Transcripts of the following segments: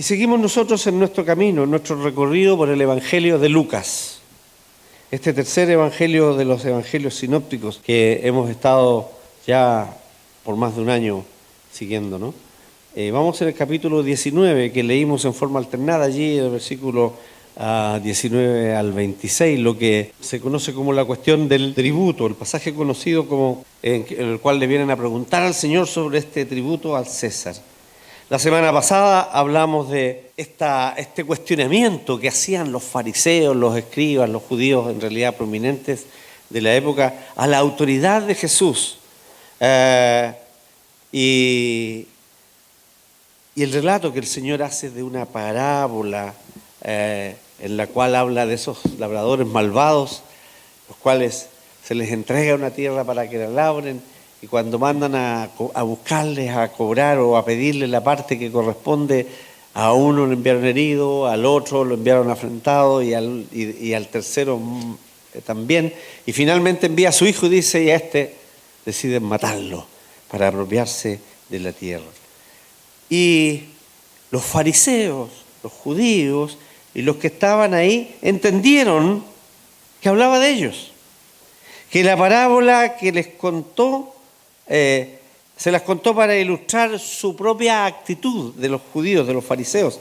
Y seguimos nosotros en nuestro camino, en nuestro recorrido por el Evangelio de Lucas. Este tercer evangelio de los evangelios sinópticos que hemos estado ya por más de un año siguiendo, ¿no? Vamos en el capítulo 19, que leímos en forma alternada allí, del versículo 19 al 26, lo que se conoce como la cuestión del tributo, el pasaje conocido como en el cual le vienen a preguntar al Señor sobre este tributo al César. La semana pasada hablamos de este cuestionamiento que hacían los fariseos, los escribas, los judíos en realidad prominentes de la época a la autoridad de Jesús. Y el relato que el Señor hace de una parábola en la cual habla de esos labradores malvados, los cuales se les entrega una tierra para que la labren, y cuando mandan a buscarles, a cobrar o a pedirles la parte que corresponde, a uno lo enviaron herido, al otro lo enviaron afrentado y al tercero también. Y finalmente envía a su hijo y dice, y a este deciden matarlo para apropiarse de la tierra. Y los fariseos, los judíos y los que estaban ahí entendieron que hablaba de ellos, que la parábola que les contó se las contó para ilustrar su propia actitud de los judíos, de los fariseos,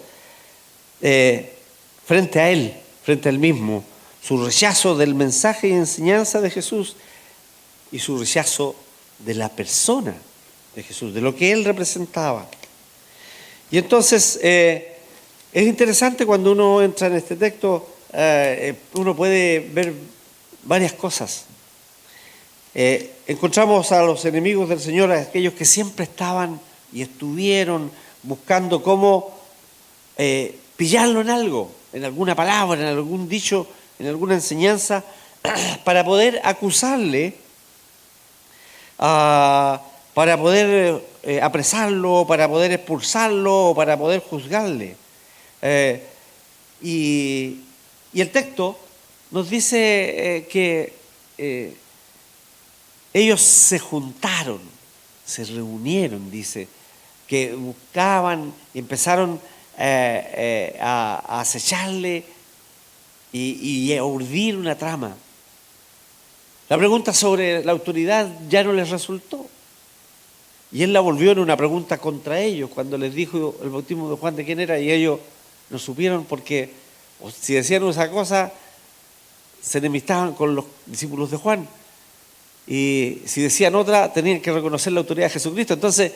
frente a él mismo, su rechazo del mensaje y enseñanza de Jesús y su rechazo de la persona de Jesús, de lo que él representaba. Y entonces es interesante cuando uno entra en este texto, uno puede ver varias cosas. Encontramos a los enemigos del Señor, a aquellos que siempre estaban y estuvieron buscando cómo pillarlo en algo, en alguna palabra, en algún dicho, en alguna enseñanza, para poder acusarle, para poder apresarlo, para poder expulsarlo, para poder juzgarle. Y el texto nos dice que ellos se juntaron, se reunieron, dice, que buscaban y empezaron a acecharle y a urdir una trama. La pregunta sobre la autoridad ya no les resultó. Y él la volvió en una pregunta contra ellos cuando les dijo el bautismo de Juan de quién era, y ellos no supieron porque si decían esa cosa se enemistaban con los discípulos de Juan. Y si decían otra, tenían que reconocer la autoridad de Jesucristo. Entonces,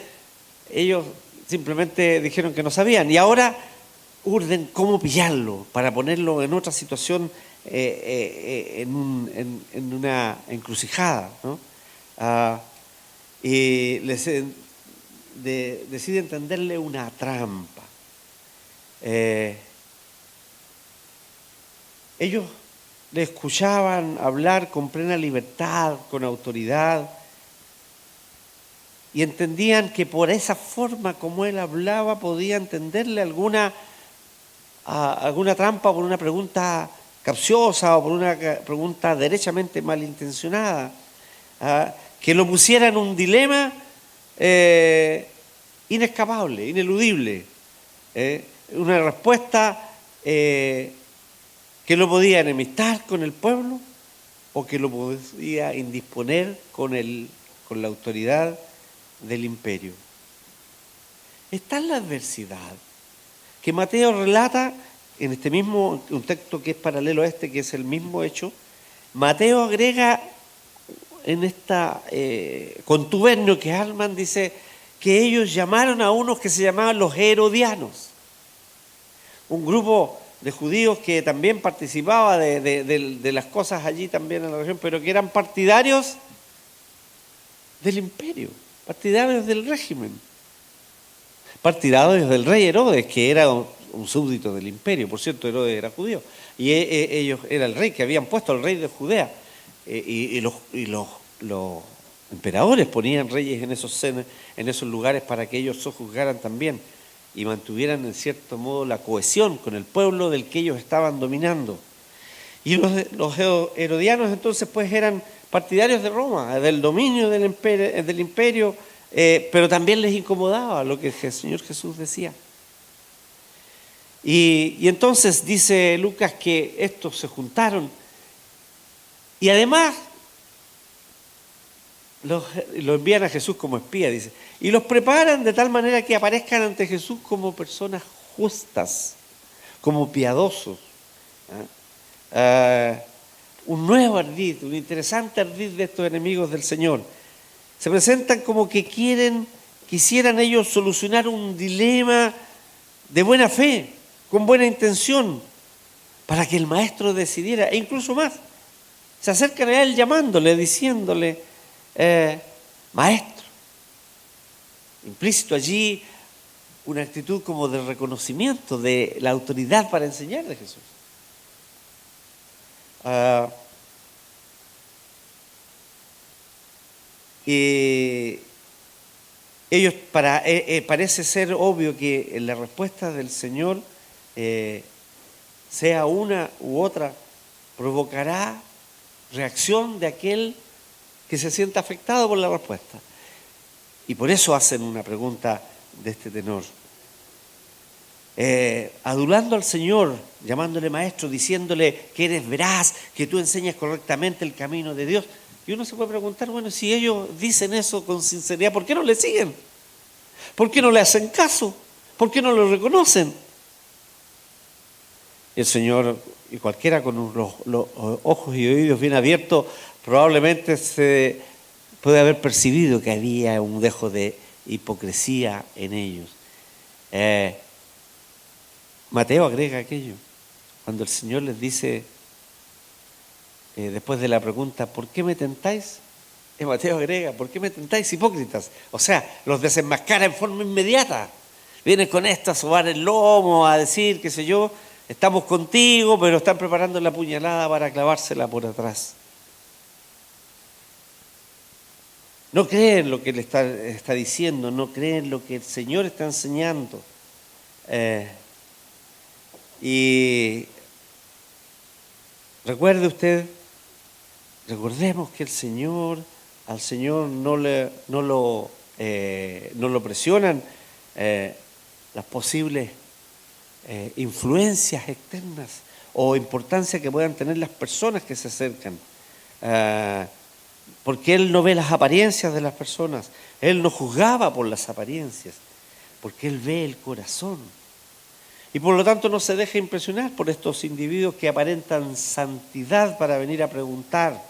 ellos simplemente dijeron que no sabían. Y ahora urden cómo pillarlo para ponerlo en otra situación, en una encrucijada, ¿no? Y deciden tenderle una trampa. Ellos le escuchaban hablar con plena libertad, con autoridad, y entendían que por esa forma como él hablaba podían tenderle alguna trampa por una pregunta capciosa o por una pregunta derechamente malintencionada, que lo pusiera en un dilema inescapable, ineludible, una respuesta que lo podía enemistar con el pueblo o que lo podía indisponer con la autoridad del imperio. Está en la adversidad que Mateo relata en este mismo, un texto que es paralelo a este, que es el mismo hecho. Mateo agrega en esta contubernio que arman, dice que ellos llamaron a unos que se llamaban los herodianos, un grupo de judíos que también participaba de las cosas allí también en la región, pero que eran partidarios del imperio, partidarios del régimen, partidarios del rey Herodes, que era un súbdito del imperio. Por cierto, Herodes era judío, y ellos era el rey que habían puesto al rey de Judea, y los emperadores ponían reyes en esos lugares para que ellos sojuzgaran también y mantuvieran en cierto modo la cohesión con el pueblo del que ellos estaban dominando. Y los herodianos entonces pues eran partidarios de Roma, del dominio del imperio, pero también les incomodaba lo que el Señor Jesús decía. Y entonces dice Lucas que estos se juntaron y además lo envían a Jesús como espía, dice, y los preparan de tal manera que aparezcan ante Jesús como personas justas, como piadosos. Un nuevo ardid, un interesante ardid de estos enemigos del Señor. Se presentan como que quisieran ellos solucionar un dilema de buena fe, con buena intención, para que el maestro decidiera, e incluso más, se acercan a él llamándole, diciéndole, maestro. Implícito allí una actitud como de reconocimiento de la autoridad para enseñar de Jesús. Ellos parece ser obvio que la respuesta del Señor, sea una u otra, provocará reacción de aquel que se sienta afectado por la respuesta. Y por eso hacen una pregunta de este tenor. Adulando al Señor, llamándole maestro, diciéndole que eres veraz, que tú enseñas correctamente el camino de Dios. Y uno se puede preguntar, bueno, si ellos dicen eso con sinceridad, ¿por qué no le siguen? ¿Por qué no le hacen caso? ¿Por qué no lo reconocen? El Señor, y cualquiera con los ojos y oídos bien abiertos, probablemente se puede haber percibido que había un dejo de hipocresía en ellos. Mateo agrega aquello, cuando el Señor les dice, después de la pregunta, ¿por qué me tentáis? Mateo agrega, ¿por qué me tentáis, hipócritas? O sea, los desenmascara en forma inmediata. Vienen con esto a sobar el lomo, a decir, qué sé yo, estamos contigo, pero están preparando la puñalada para clavársela por atrás. No creen lo que él está diciendo, no creen lo que el Señor está enseñando. Y recordemos que al Señor no lo presionan las posibles influencias externas o importancia que puedan tener las personas que se acercan. Porque Él no ve las apariencias de las personas, Él no juzgaba por las apariencias, porque Él ve el corazón. Y por lo tanto no se deja impresionar por estos individuos que aparentan santidad para venir a preguntar.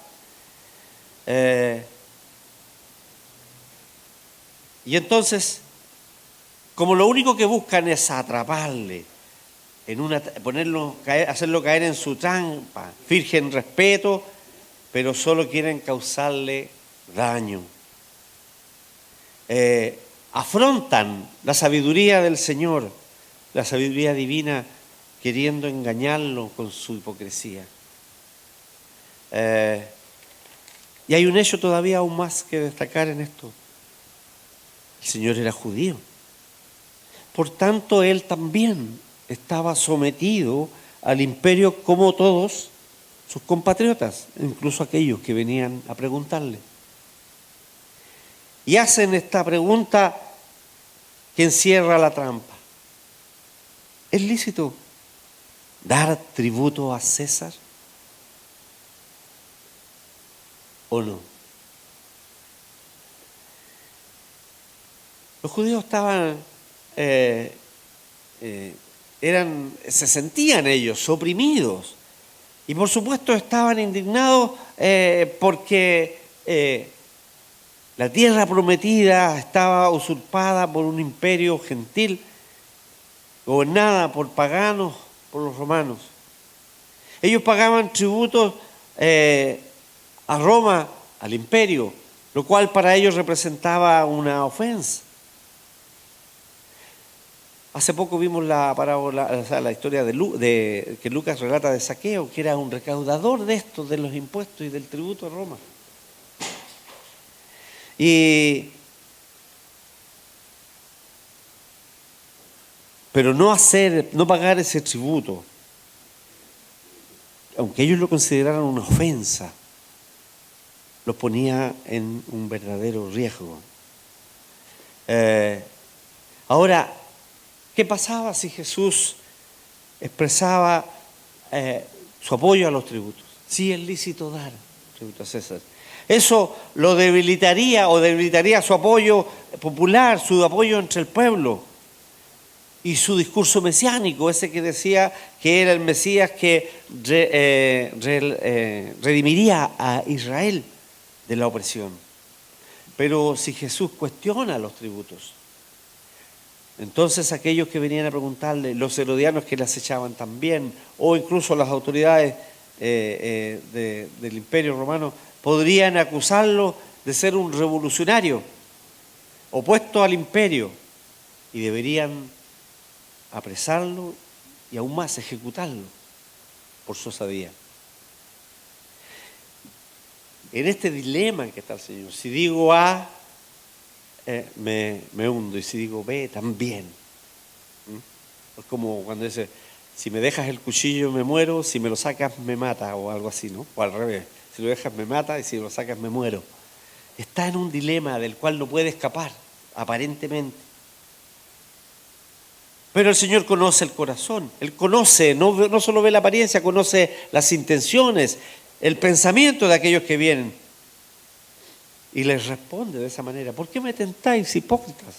Y entonces, como lo único que buscan es atraparle, hacerlo caer en su trampa, fingen respeto, pero solo quieren causarle daño. Afrontan la sabiduría del Señor, la sabiduría divina, queriendo engañarlo con su hipocresía. Y hay un hecho todavía aún más que destacar en esto. El Señor era judío. Por tanto, Él también estaba sometido al imperio como todos sus compatriotas, incluso aquellos que venían a preguntarle. Y hacen esta pregunta que encierra la trampa. ¿Es lícito dar tributo a César o no? Los judíos estaban, se sentían ellos oprimidos y por supuesto estaban indignados porque la tierra prometida estaba usurpada por un imperio gentil, gobernada por paganos, por los romanos. Ellos pagaban tributos a Roma, al imperio, lo cual para ellos representaba una ofensa. Hace poco vimos la parábola, o sea, la historia que Lucas relata de Zaqueo, que era un recaudador de estos, de los impuestos y del tributo a Roma. Pero no pagar ese tributo, aunque ellos lo consideraran una ofensa, los ponía en un verdadero riesgo. Ahora, ¿qué pasaba si Jesús expresaba su apoyo a los tributos. Sí, es lícito dar tributo a César. Eso lo debilitaría o debilitaría su apoyo popular, su apoyo entre el pueblo y su discurso mesiánico, ese que decía que era el Mesías que redimiría a Israel de la opresión. Pero si Jesús cuestiona los tributos, entonces aquellos que venían a preguntarle, los herodianos que le acechaban también, o incluso las autoridades del Imperio Romano, podrían acusarlo de ser un revolucionario opuesto al imperio y deberían apresarlo y aún más ejecutarlo por su osadía. En este dilema en que está el Señor, si digo A, me hundo, y si digo B, también. Es como cuando dice, si me dejas el cuchillo me muero, si me lo sacas me mata, o algo así, ¿no? O al revés, si lo dejas me mata y si lo sacas me muero. Está en un dilema del cual no puede escapar, aparentemente. Pero el Señor conoce el corazón, Él conoce, no solo ve la apariencia, conoce las intenciones, el pensamiento de aquellos que vienen. Y les responde de esa manera, ¿por qué me tentáis, hipócritas?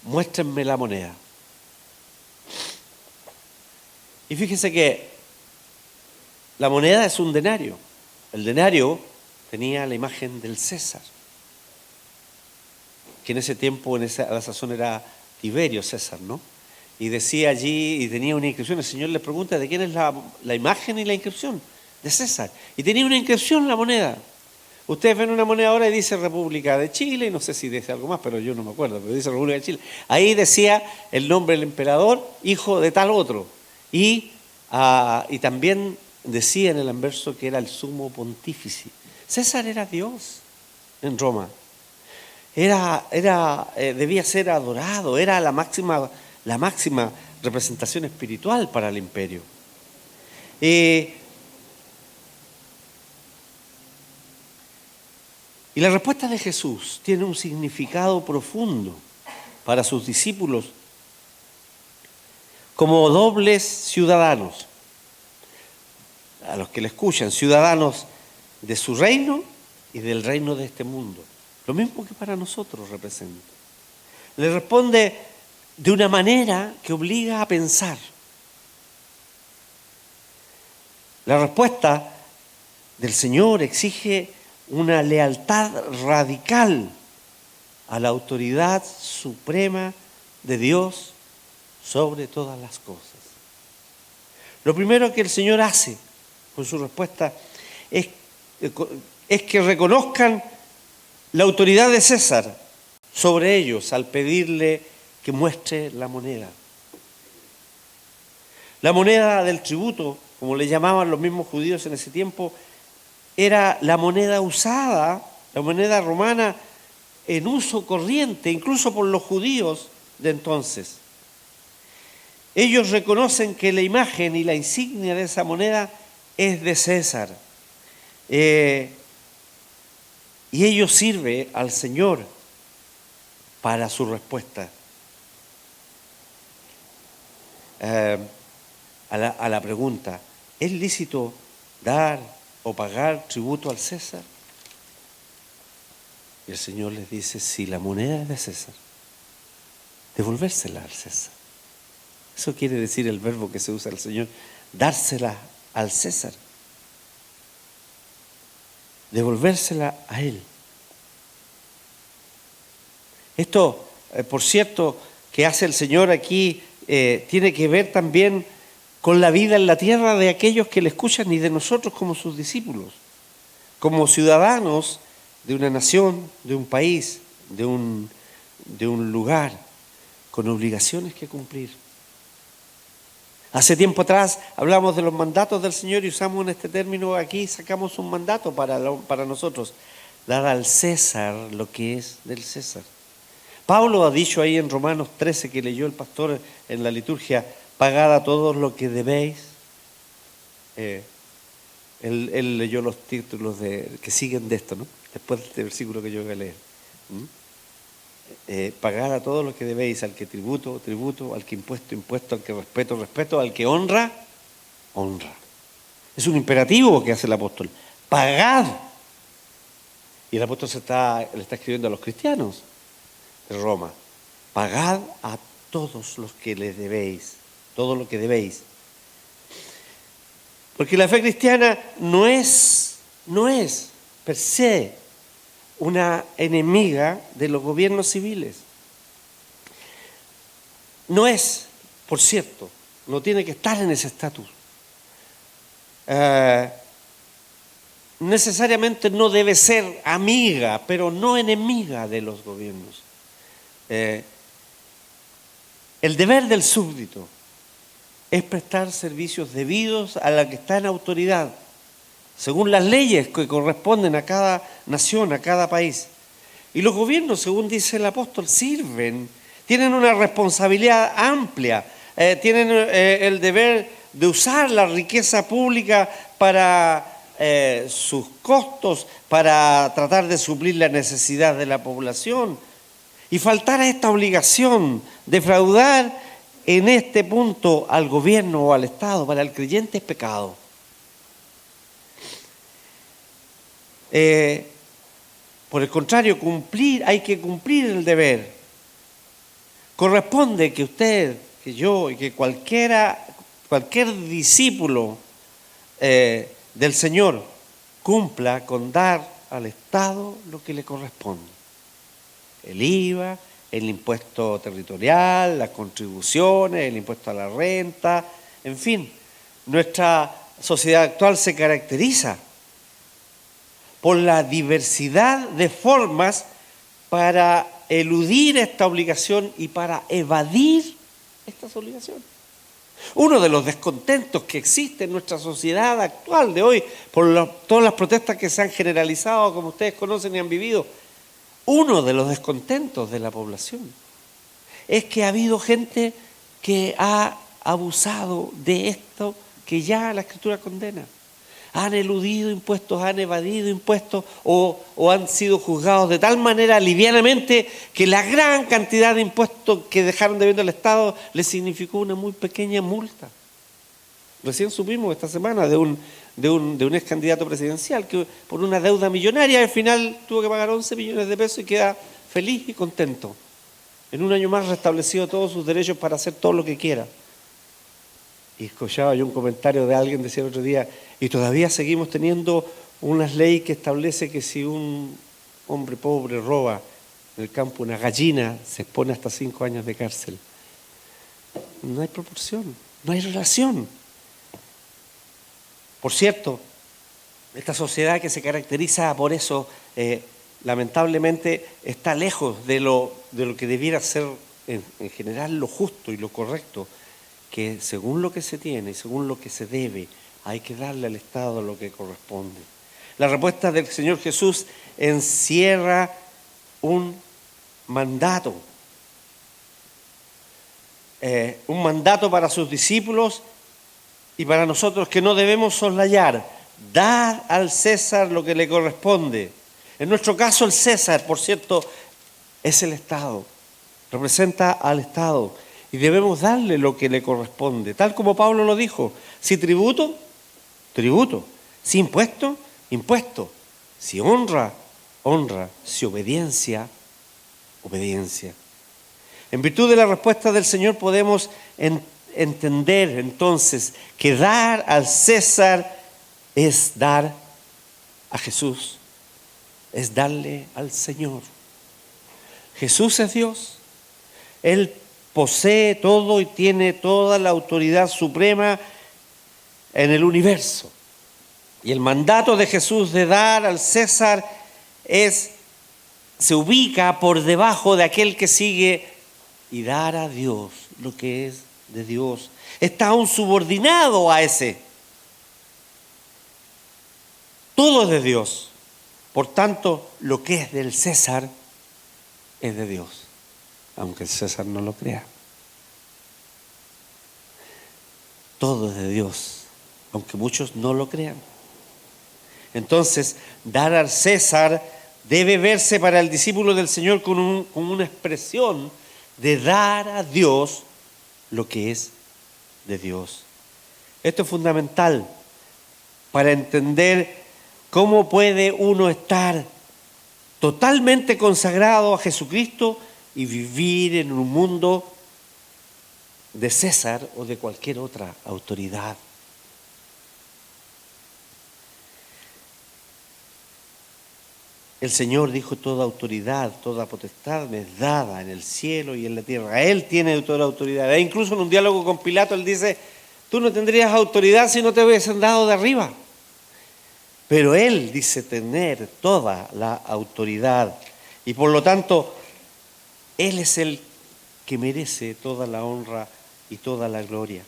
Muéstrenme la moneda. Y fíjense que la moneda es un denario. El denario tenía la imagen del César, que en ese tiempo, a la sazón era Tiberio César, ¿no? Y decía allí, y tenía una inscripción, el Señor les pregunta, ¿de quién es la imagen y la inscripción? De César. Y tenía una inscripción en la moneda. Ustedes ven una moneda ahora y dice República de Chile, y no sé si dice algo más, pero yo no me acuerdo, pero dice República de Chile. Ahí decía el nombre del emperador, hijo de tal otro. Y también decía en el anverso que era el sumo pontífice. César era Dios en Roma. Debía ser adorado, era la máxima representación espiritual para el imperio. Y la respuesta de Jesús tiene un significado profundo para sus discípulos como dobles ciudadanos, a los que le escuchan, ciudadanos de su reino y del reino de este mundo. Lo mismo que para nosotros representa. Le responde de una manera que obliga a pensar. La respuesta del Señor exige una lealtad radical a la autoridad suprema de Dios sobre todas las cosas. Lo primero que el Señor hace con su respuesta es que reconozcan la autoridad de César sobre ellos al pedirle que muestre la moneda. La moneda del tributo, como le llamaban los mismos judíos en ese tiempo, era la moneda usada, la moneda romana en uso corriente, incluso por los judíos de entonces. Ellos reconocen que la imagen y la insignia de esa moneda es de César. Y ello sirve al Señor para su respuesta a la pregunta, ¿es lícito dar o pagar tributo al César? Y el Señor les dice, si la moneda es de César, devolvérsela al César. Eso quiere decir el verbo que se usa el Señor, dársela al César. Devolvérsela a Él. Esto, por cierto, que hace el Señor aquí, tiene que ver también con la vida en la tierra de aquellos que le escuchan y de nosotros como sus discípulos, como ciudadanos de una nación, de un país, de un lugar, con obligaciones que cumplir. Hace tiempo atrás hablamos de los mandatos del Señor y usamos en este término aquí, sacamos un mandato para nosotros, dar al César lo que es del César. Pablo ha dicho ahí en Romanos 13 que leyó el pastor en la liturgia, pagad a todos lo que debéis. Él leyó los títulos que siguen de esto, ¿no? Después de este versículo que yo voy a leer. pagar a todos los que debéis, al que tributo, tributo, al que impuesto, impuesto, al que respeto, respeto, al que honra, honra. Es un imperativo que hace el apóstol. Pagad. Y el apóstol le está escribiendo a los cristianos de Roma. Pagad a todos los que les debéis, todo lo que debéis. Porque la fe cristiana no es per se una enemiga de los gobiernos civiles. No es, por cierto, no tiene que estar en ese estatus. Necesariamente no debe ser amiga, pero no enemiga de los gobiernos. El deber del súbdito es prestar servicios debidos a la que está en autoridad, según las leyes que corresponden a cada nación, a cada país. Y los gobiernos, según dice el apóstol, sirven, tienen una responsabilidad amplia, tienen el deber de usar la riqueza pública para sus costos, para tratar de suplir la necesidad de la población. Y faltar a esta obligación, defraudar en este punto al gobierno o al Estado, para el creyente es pecado. Por el contrario, hay que cumplir el deber. Corresponde que usted, que yo y que cualquier discípulo del Señor cumpla con dar al Estado lo que le corresponde. El IVA, el impuesto territorial, las contribuciones, el impuesto a la renta, en fin, nuestra sociedad actual se caracteriza por la diversidad de formas para eludir esta obligación y para evadir estas obligaciones. Uno de los descontentos que existe en nuestra sociedad actual de hoy, por todas las protestas que se han generalizado, como ustedes conocen y han vivido, uno de los descontentos de la población es que ha habido gente que ha abusado de esto que ya la Escritura condena. Han eludido impuestos, han evadido impuestos o han sido juzgados de tal manera livianamente que la gran cantidad de impuestos que dejaron debiendo al Estado les significó una muy pequeña multa. Recién supimos esta semana de un ex candidato presidencial que por una deuda millonaria al final tuvo que pagar 11 millones de pesos y queda feliz y contento. En un año más restablecido todos sus derechos para hacer todo lo que quiera. Y escuchaba yo un comentario de alguien, decía el otro día, y todavía seguimos teniendo unas leyes que establece que si un hombre pobre roba en el campo una gallina, se expone hasta 5 años de cárcel. No hay proporción, no hay relación. Por cierto, esta sociedad que se caracteriza por eso, lamentablemente está lejos de lo que debiera ser en general lo justo y lo correcto, que según lo que se tiene y según lo que se debe, hay que darle al Estado lo que corresponde. La respuesta del Señor Jesús encierra un mandato para sus discípulos y para nosotros que no debemos soslayar. Dar al César lo que le corresponde. En nuestro caso el César, por cierto, es el Estado, representa al Estado y debemos darle lo que le corresponde, tal como Pablo lo dijo: si tributo, tributo; si impuesto, impuesto; si honra, honra; si obediencia, obediencia. En virtud de la respuesta del Señor podemos entender entonces que dar al César es dar a Jesús, es darle al Señor. Jesús es Dios, Él posee todo y tiene toda la autoridad suprema en el universo. Y el mandato de Jesús de dar al César se ubica por debajo de aquel que sigue y dar a Dios lo que es de Dios. Está aún subordinado a ese. Todo es de Dios. Por tanto, lo que es del César es de Dios, aunque el César no lo crea. Todo es de Dios, aunque muchos no lo crean. Entonces, dar al César debe verse para el discípulo del Señor como una expresión de dar a Dios lo que es de Dios. Esto es fundamental para entender cómo puede uno estar totalmente consagrado a Jesucristo y vivir en un mundo de César o de cualquier otra autoridad. El Señor dijo: toda autoridad, toda potestad me es dada en el cielo y en la tierra. Él tiene toda autoridad. E incluso en un diálogo con Pilato, Él dice: tú no tendrías autoridad si no te hubiesen dado de arriba. Pero Él dice tener toda la autoridad. Y por lo tanto, Él es el que merece toda la honra y toda la gloria.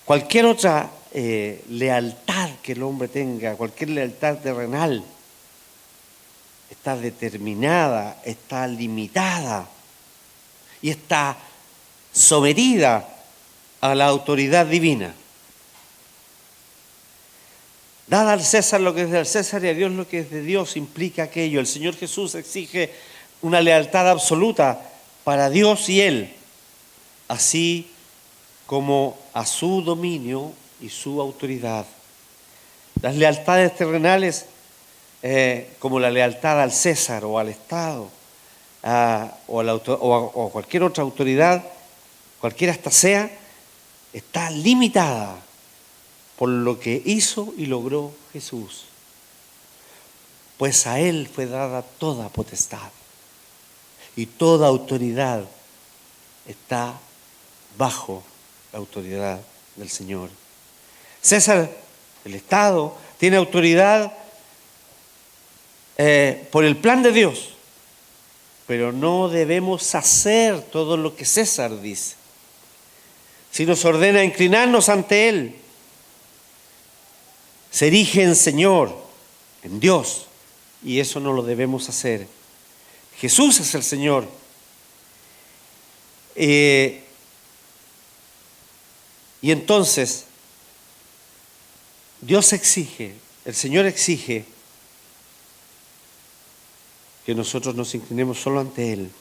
Cualquier otra lealtad que el hombre tenga, cualquier lealtad terrenal, está determinada, está limitada y está sometida a la autoridad divina. Dad al César lo que es del César y a Dios lo que es de Dios, implica aquello. El Señor Jesús exige una lealtad absoluta para Dios y Él, así como a su dominio y su autoridad. Las lealtades terrenales, como la lealtad al César o al Estado, o a cualquier otra autoridad, cualquiera esta sea, está limitada por lo que hizo y logró Jesús. Pues a Él fue dada toda potestad y toda autoridad está bajo la autoridad del Señor. César, el Estado, tiene autoridad por el plan de Dios, pero no debemos hacer todo lo que César dice. Si nos ordena inclinarnos ante Él, se erige en Señor, en Dios, y eso no lo debemos hacer. Jesús es el Señor. Y entonces, Dios exige, el Señor exige que nosotros nos inclinemos solo ante Él.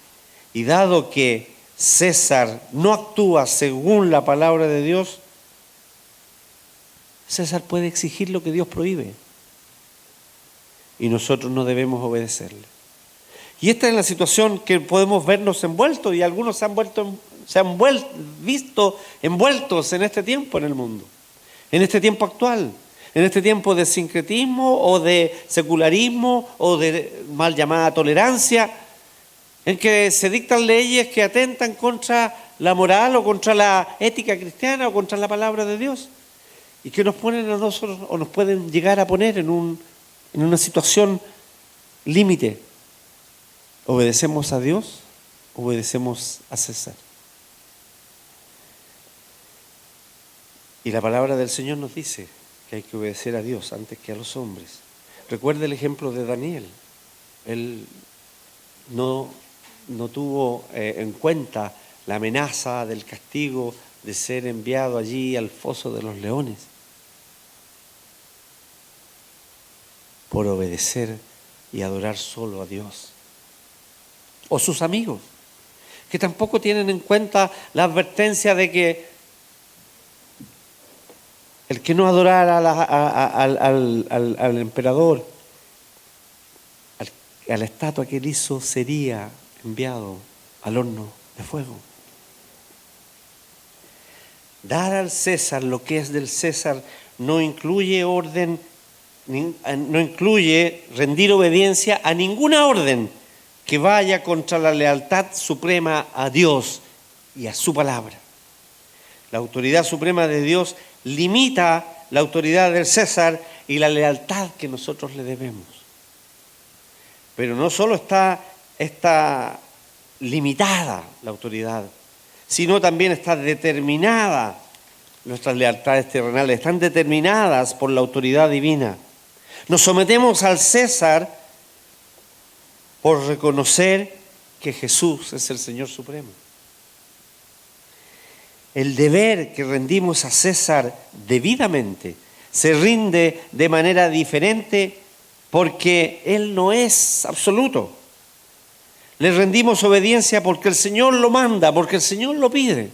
Y dado que César no actúa según la palabra de Dios, César puede exigir lo que Dios prohíbe. Y nosotros no debemos obedecerle. Y esta es la situación que podemos vernos envueltos, y algunos se han visto envueltos en este tiempo en el mundo, en este tiempo actual, en este tiempo de sincretismo o de secularismo o de mal llamada tolerancia, en que se dictan leyes que atentan contra la moral o contra la ética cristiana o contra la palabra de Dios, y que nos ponen a nosotros o nos pueden llegar a poner en una situación límite. ¿Obedecemos a Dios? ¿Obedecemos a César? Y la palabra del Señor nos dice que hay que obedecer a Dios antes que a los hombres. Recuerde el ejemplo de Daniel. Él no tuvo en cuenta la amenaza del castigo de ser enviado allí al foso de los leones por obedecer y adorar solo a Dios. O sus amigos, que tampoco tienen en cuenta la advertencia de que el que no adorara al emperador, a la estatua que él hizo, sería enviado al horno de fuego. Dar al César lo que es del César no incluye no incluye rendir obediencia a ninguna orden que vaya contra la lealtad suprema a Dios y a su palabra. La autoridad suprema de Dios limita la autoridad del César y la lealtad que nosotros le debemos. Pero no solo está limitada la autoridad, sino también está determinada. Nuestras lealtades terrenales están determinadas por la autoridad divina. Nos sometemos al César por reconocer que Jesús es el Señor Supremo. El deber que rendimos a César debidamente se rinde de manera diferente porque Él no es absoluto. Le rendimos obediencia porque el Señor lo manda, porque el Señor lo pide.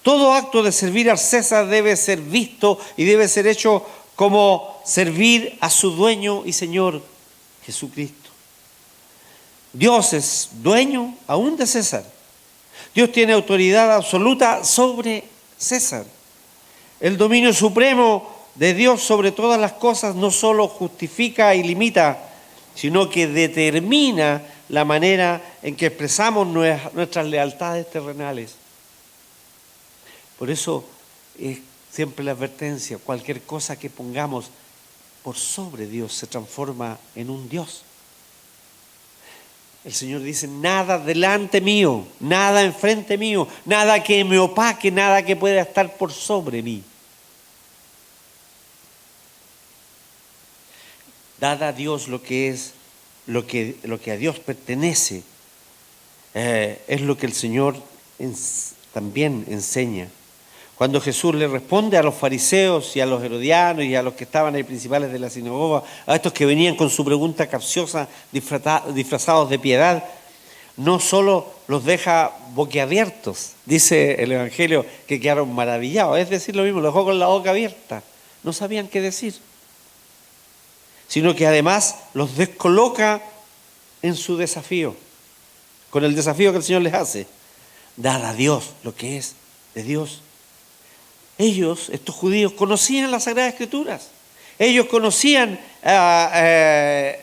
Todo acto de servir al César debe ser visto y debe ser hecho como servir a su dueño y Señor Jesucristo. Dios es dueño aún de César. Dios tiene autoridad absoluta sobre César. El dominio supremo de Dios sobre todas las cosas no solo justifica y limita, sino que determina la manera en que expresamos nuestras lealtades terrenales. Por eso es siempre la advertencia: cualquier cosa que pongamos por sobre Dios se transforma en un Dios. El Señor dice: nada delante mío, nada enfrente mío, nada que me opaque, nada que pueda estar por sobre mí. Dad a Dios lo que es, lo que a Dios pertenece, es lo que el Señor también enseña. Cuando Jesús le responde a los fariseos y a los herodianos y a los que estaban ahí principales de la sinagoga, a estos que venían con su pregunta capciosa, disfrazados de piedad, no solo los deja boquiabiertos, dice el Evangelio, que quedaron maravillados, es decir, lo mismo, los dejó con la boca abierta, no sabían qué decir, sino que además los descoloca en su desafío, con el desafío que el Señor les hace: dad a Dios lo que es de Dios. Ellos, estos judíos, conocían las Sagradas Escrituras. Ellos conocían que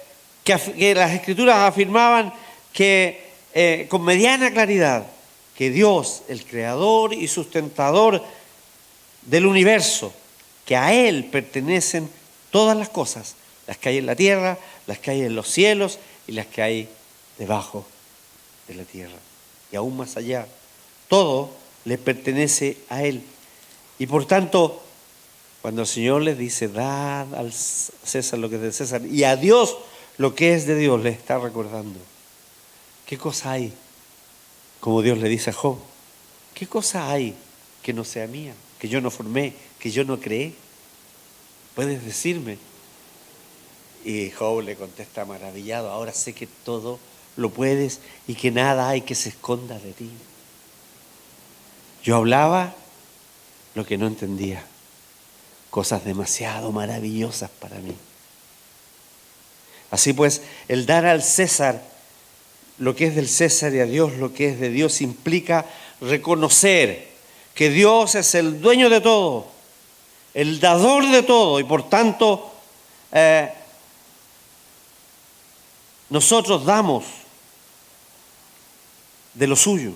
las Escrituras afirmaban que con mediana claridad que Dios, el creador y sustentador del universo, que a Él pertenecen todas las cosas, las que hay en la tierra, las que hay en los cielos y las que hay debajo de la tierra. Y aún más allá, todo le pertenece a Él. Y por tanto, cuando el Señor les dice: dad al César lo que es de César y a Dios lo que es de Dios, les está recordando: ¿qué cosa hay? Como Dios le dice a Job: ¿qué cosa hay que no sea mía, que yo no formé, que yo no creé? ¿Puedes decirme? Y Job le contesta maravillado: ahora sé que todo lo puedes y que nada hay que se esconda de ti. Yo hablaba lo que no entendía, cosas demasiado maravillosas para mí. Así pues, el dar al César lo que es del César y a Dios lo que es de Dios implica reconocer que Dios es el dueño de todo, el dador de todo, y por tanto nosotros damos de lo suyo,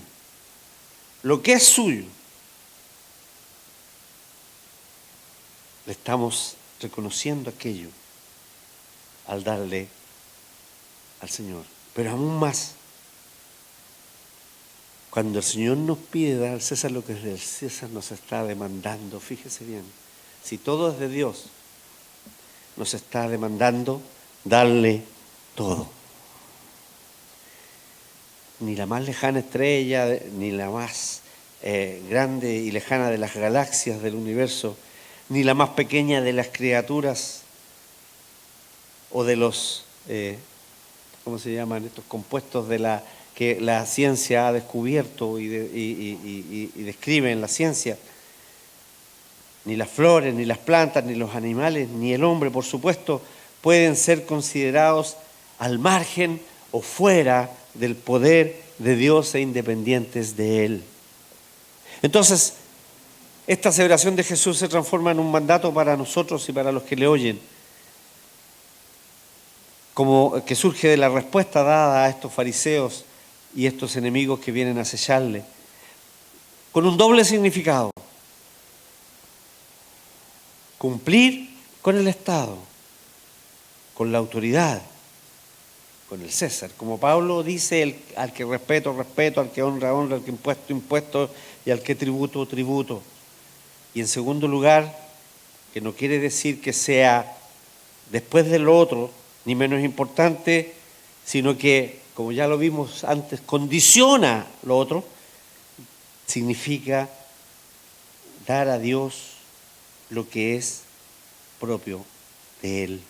lo que es suyo. Le estamos reconociendo aquello al darle al Señor. Pero aún más, cuando el Señor nos pide dar al César lo que es del César, nos está demandando, fíjese bien, si todo es de Dios, nos está demandando darle todo. Ni la más lejana estrella, ni la más grande y lejana de las galaxias del universo, ni la más pequeña de las criaturas o de los, ¿cómo se llaman estos compuestos que la ciencia ha descubierto y describe en la ciencia? Ni las flores, ni las plantas, ni los animales, ni el hombre, por supuesto, pueden ser considerados al margen o fuera del poder de Dios e independientes de Él. Entonces, esta aseveración de Jesús se transforma en un mandato para nosotros y para los que le oyen, como que surge de la respuesta dada a estos fariseos y estos enemigos que vienen a acecharle, con un doble significado: cumplir con el Estado, con la autoridad, con el César. Como Pablo dice: al que respeto, respeto, al que honra, honra, al que impuesto, impuesto, y al que tributo, tributo. Y en segundo lugar, que no quiere decir que sea después de lo otro, ni menos importante, sino que, como ya lo vimos antes, condiciona lo otro, significa dar a Dios lo que es propio de Él.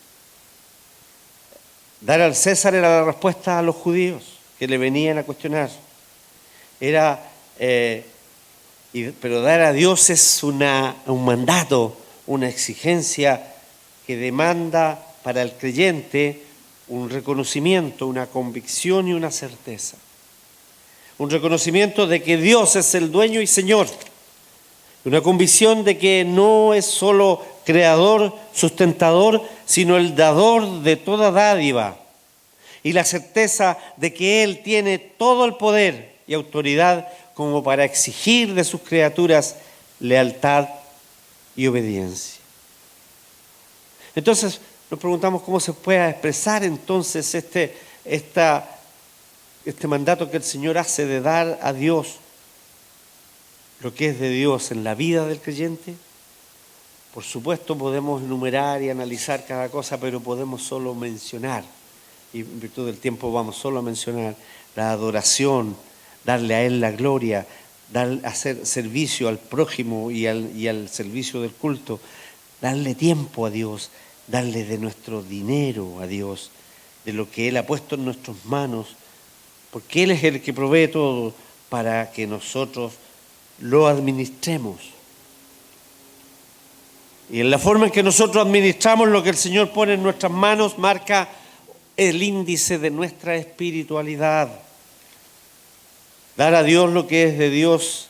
Dar al César era la respuesta a los judíos que le venían a cuestionar. Pero dar a Dios es un mandato, una exigencia que demanda para el creyente un reconocimiento, una convicción y una certeza. Un reconocimiento de que Dios es el dueño y Señor. Una convicción de que no es solo creador, sustentador, sino el dador de toda dádiva. Y la certeza de que Él tiene todo el poder y autoridad como para exigir de sus criaturas lealtad y obediencia. Entonces nos preguntamos cómo se puede expresar entonces este mandato que el Señor hace de dar a Dios lo que es de Dios en la vida del creyente. Por supuesto podemos enumerar y analizar cada cosa, pero podemos solo mencionar, y en virtud del tiempo vamos solo a mencionar la adoración, darle a Él la gloria, hacer servicio al prójimo y al servicio del culto, darle tiempo a Dios, darle de nuestro dinero a Dios, de lo que Él ha puesto en nuestras manos, porque Él es el que provee todo para que nosotros lo administremos. Y en la forma en que nosotros administramos lo que el Señor pone en nuestras manos marca el índice de nuestra espiritualidad. Dar a Dios lo que es de Dios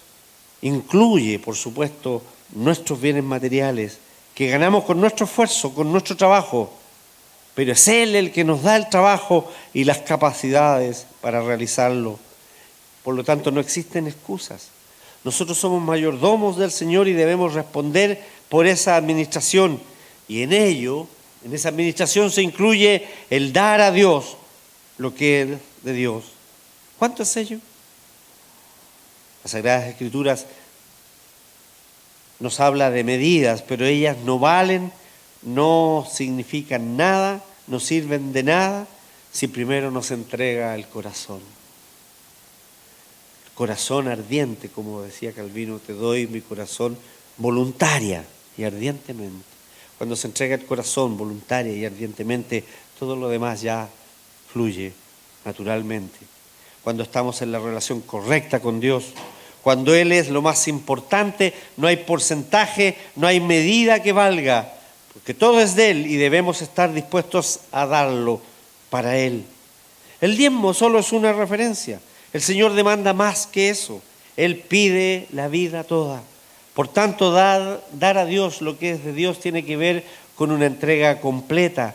incluye, por supuesto, nuestros bienes materiales que ganamos con nuestro esfuerzo, con nuestro trabajo, pero es Él el que nos da el trabajo y las capacidades para realizarlo. Por lo tanto, no existen excusas. Nosotros somos mayordomos del Señor y debemos responder por esa administración. Y en ello, en esa administración se incluye el dar a Dios lo que es de Dios. ¿Cuánto es ello? Las Sagradas Escrituras nos habla de medidas, pero ellas no valen, no significan nada, no sirven de nada si primero nos entrega el corazón. Corazón ardiente, como decía Calvino, te doy mi corazón voluntaria y ardientemente. Cuando se entrega el corazón voluntaria y ardientemente, todo lo demás ya fluye naturalmente. Cuando estamos en la relación correcta con Dios, cuando Él es lo más importante, no hay porcentaje, no hay medida que valga, porque todo es de Él y debemos estar dispuestos a darlo para Él. El diezmo solo es una referencia. El Señor demanda más que eso. Él pide la vida toda. Por tanto, dar a Dios lo que es de Dios tiene que ver con una entrega completa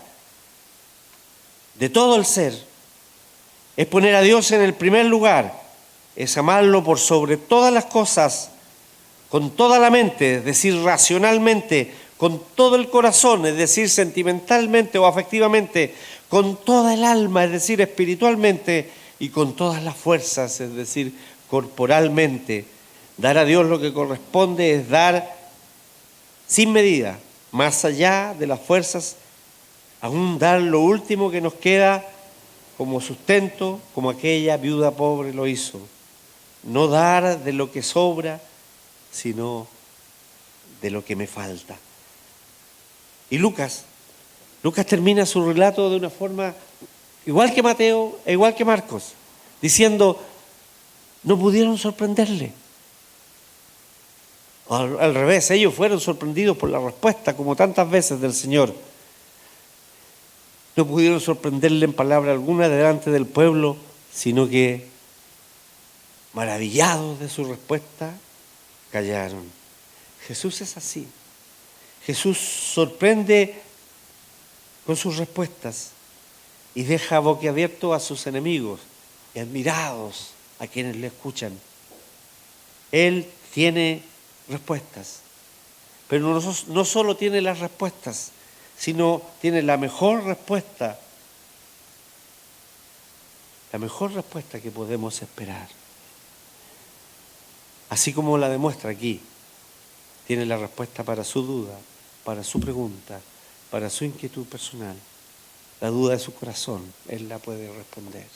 de todo el ser. Es poner a Dios en el primer lugar. Es amarlo por sobre todas las cosas, con toda la mente, es decir, racionalmente, con todo el corazón, es decir, sentimentalmente o afectivamente, con toda el alma, es decir, espiritualmente, y con todas las fuerzas, es decir, corporalmente. Dar a Dios lo que corresponde es dar sin medida, más allá de las fuerzas, aún dar lo último que nos queda como sustento, como aquella viuda pobre lo hizo. No dar de lo que sobra, sino de lo que me falta. Y Lucas termina su relato de una forma igual que Mateo e igual que Marcos, diciendo, no pudieron sorprenderle. Al revés, ellos fueron sorprendidos por la respuesta, como tantas veces, del Señor. No pudieron sorprenderle en palabra alguna delante del pueblo, sino que, maravillados de su respuesta, callaron. Jesús es así. Jesús sorprende con sus respuestas y deja boquiabierto a sus enemigos y admirados a quienes le escuchan. Él tiene respuestas, pero no solo tiene las respuestas, sino tiene la mejor respuesta que podemos esperar. Así como la demuestra aquí, tiene la respuesta para su duda, para su pregunta, para su inquietud personal. La duda de su corazón, Él la puede responder.